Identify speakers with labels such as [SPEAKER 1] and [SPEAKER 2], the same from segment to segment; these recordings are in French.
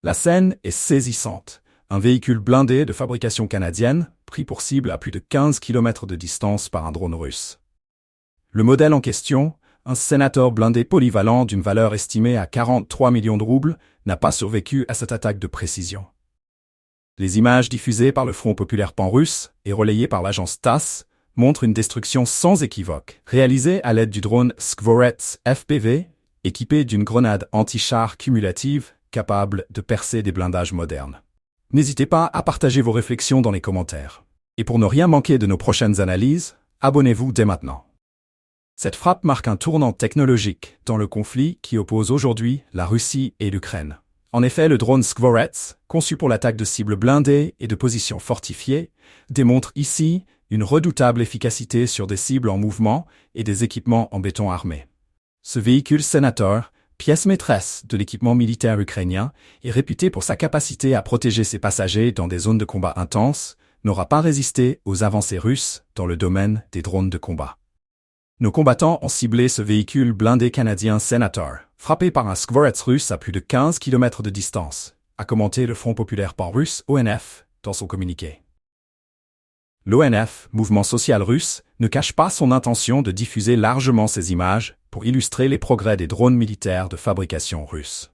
[SPEAKER 1] La scène est saisissante. Un véhicule blindé de fabrication canadienne, pris pour cible à plus de 15 km de distance par un drone russe. Le modèle en question, un Senator blindé polyvalent d'une valeur estimée à 43 millions de roubles, n'a pas survécu à cette attaque de précision. Les images diffusées par le Front populaire pan-russe et relayées par l'agence TASS montrent une destruction sans équivoque, réalisée à l'aide du drone Skvorets FPV, équipé d'une grenade anti-char cumulative capable de percer des blindages modernes. N'hésitez pas à partager vos réflexions dans les commentaires. Et pour ne rien manquer de nos prochaines analyses, abonnez-vous dès maintenant. Cette frappe marque un tournant technologique dans le conflit qui oppose aujourd'hui la Russie et l'Ukraine. En effet, le drone Skvorets, conçu pour l'attaque de cibles blindées et de positions fortifiées, démontre ici une redoutable efficacité sur des cibles en mouvement et des équipements en béton armé. Ce véhicule Senator, pièce maîtresse de l'équipement militaire ukrainien, est réputé pour sa capacité à protéger ses passagers dans des zones de combat intenses, n'aura pas résisté aux avancées russes dans le domaine des drones de combat. Nos combattants ont ciblé ce véhicule blindé canadien Senator, frappé par un Skvorets russe à plus de 15 km de distance, a commenté le Front populaire pan-russe ONF dans son communiqué. L'ONF, mouvement social russe, ne cache pas son intention de diffuser largement ces images pour illustrer les progrès des drones militaires de fabrication russe.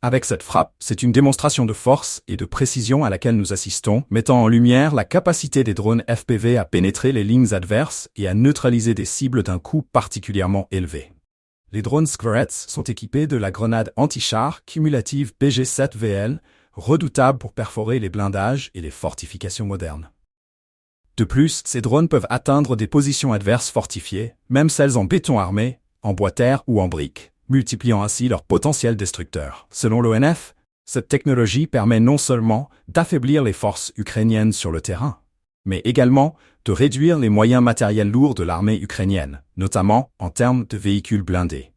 [SPEAKER 1] Avec cette frappe, c'est une démonstration de force et de précision à laquelle nous assistons, mettant en lumière la capacité des drones FPV à pénétrer les lignes adverses et à neutraliser des cibles d'un coût particulièrement élevé. Les drones Skvorets sont équipés de la grenade anti-char cumulative BG7VL, redoutable pour perforer les blindages et les fortifications modernes. De plus, ces drones peuvent atteindre des positions adverses fortifiées, même celles en béton armé, en bois-terre ou en briques, multipliant ainsi leur potentiel destructeur. Selon l'ONF, cette technologie permet non seulement d'affaiblir les forces ukrainiennes sur le terrain, mais également de réduire les moyens matériels lourds de l'armée ukrainienne, notamment en termes de véhicules blindés.